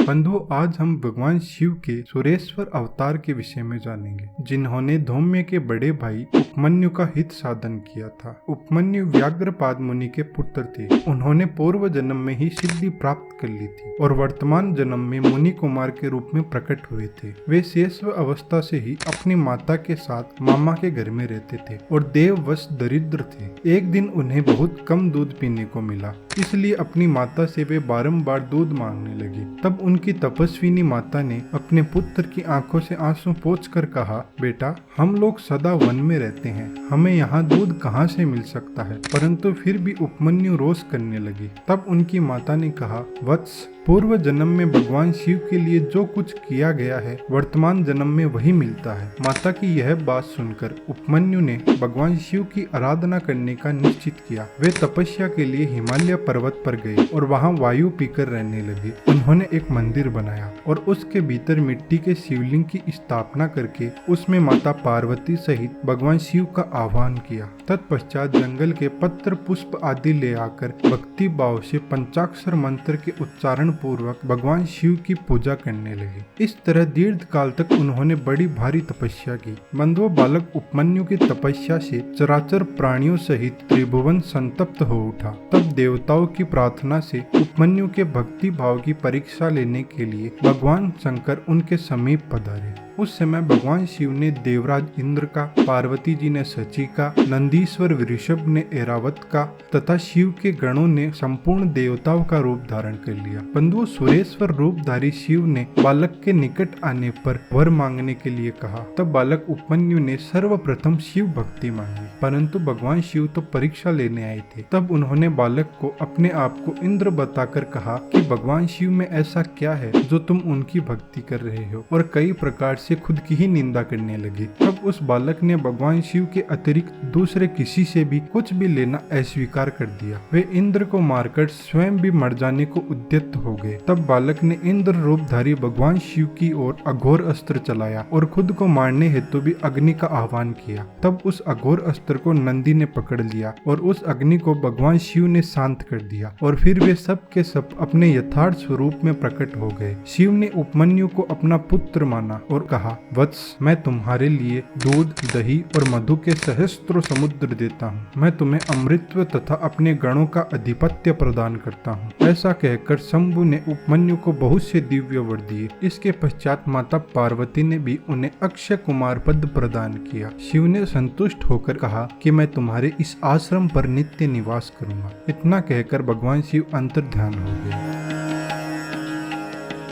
बंधुओं, आज हम भगवान शिव के सुरेश्वर अवतार के विषय में जानेंगे, जिन्होंने धौम्य के बड़े भाई उपमन्यु का हित साधन किया था। उपमन्यु व्याघ्रपाद मुनि के पुत्र थे। उन्होंने पूर्व जन्म में ही सिद्धि प्राप्त कर ली थी और वर्तमान जन्म में मुनि कुमार के रूप में प्रकट हुए थे। वे शेषव अवस्था से ही अपनी माता के साथ मामा के घर में रहते थे और देववश दरिद्र थे। एक दिन उन्हें बहुत कम दूध पीने को मिला, इसलिए अपनी माता से वे बारंबार दूध मांगने लगे। तब उनकी तपस्विनी माता ने अपने पुत्र की आंखों से आंसू पोंछकर कहा, बेटा, हम लोग सदा वन में रहते हैं, हमें यहाँ दूध कहाँ से मिल सकता है। परंतु फिर भी उपमन्यु रोष करने लगे। तब उनकी माता ने कहा, वत्स, पूर्व जन्म में भगवान शिव के लिए जो कुछ किया गया है, वर्तमान जन्म में वही मिलता है। माता की यह बात सुनकर उपमन्यु ने भगवान शिव की आराधना करने का निश्चित किया। वे तपस्या के लिए हिमालय पर्वत पर गए और वहां वायु पीकर रहने लगे। उन्होंने एक मंदिर बनाया और उसके भीतर मिट्टी के शिवलिंग की स्थापना करके उसमें माता पार्वती सहित भगवान शिव का आह्वान किया। तत्पश्चात जंगल के पत्र पुष्प आदि ले आकर भक्ति भाव से पंचाक्षर मंत्र के उच्चारण पूर्वक भगवान शिव की पूजा करने लगे। इस तरह दीर्घ काल तक उन्होंने बड़ी भारी तपस्या की। बंधुओं, बालक उपमन्यु की तपस्या से चराचर प्राणियों सहित त्रिभुवन संतप्त हो उठा। तब देवताओं की प्रार्थना से उपमन्यु के भक्ति भाव की परीक्षा लेने के लिए भगवान शंकर उनके समीप पधारे। उस समय भगवान शिव ने देवराज इंद्र का, पार्वती जी ने शची का, नंदीश्वर वृषभ ने ऐरावत का तथा शिव के गणों ने संपूर्ण देवताओं का रूप धारण कर लिया। बंधुओं, सुरेश्वर रूपधारी शिव ने बालक के निकट आने पर वर मांगने के लिए कहा। तब बालक उपमन्यु ने सर्वप्रथम शिव भक्ति मांगी, परंतु भगवान शिव तो परीक्षा लेने आए थे। तब उन्होंने बालक को अपने आप को इंद्र बताकर कहा कि भगवान शिव में ऐसा क्या है जो तुम उनकी भक्ति कर रहे हो, और कई प्रकार से खुद की ही निंदा करने लगे। तब उस बालक ने भगवान शिव के अतिरिक्त दूसरे किसी से भी कुछ भी लेना अस्वीकार कर दिया। वे इंद्र को मारकर स्वयं भी मर जाने को उद्यत हो गए। तब बालक ने इंद्र रूपधारी भगवान शिव की ओर अघोर अस्त्र चलाया और खुद को मारने हेतु भी अग्नि का आह्वान किया। तब उस अघोर अस्त्र को नंदी ने पकड़ लिया और उस अग्नि को भगवान शिव ने शांत कर दिया और फिर वे सब के सब अपने यथार्थ स्वरूप में प्रकट हो गए। शिव ने उपमन्यु को अपना पुत्र माना और कहा, वत्स, मैं तुम्हारे लिए दूध, दही और मधु के सहस्त्रों समुद्र देता हूँ। मैं तुम्हें अमृतत्व तथा अपने गणों का अधिपत्य प्रदान करता हूँ। ऐसा कहकर शंभु ने उपमन्यु को बहुत से दिव्य वर दिए। इसके पश्चात माता पार्वती ने भी उन्हें अक्षय कुमार पद प्रदान किया। शिव ने संतुष्ट होकर कहा कि मैं तुम्हारे इस आश्रम पर नित्य निवास करूंगा। इतना कहकर भगवान शिव अंतर्ध्यान हो गए।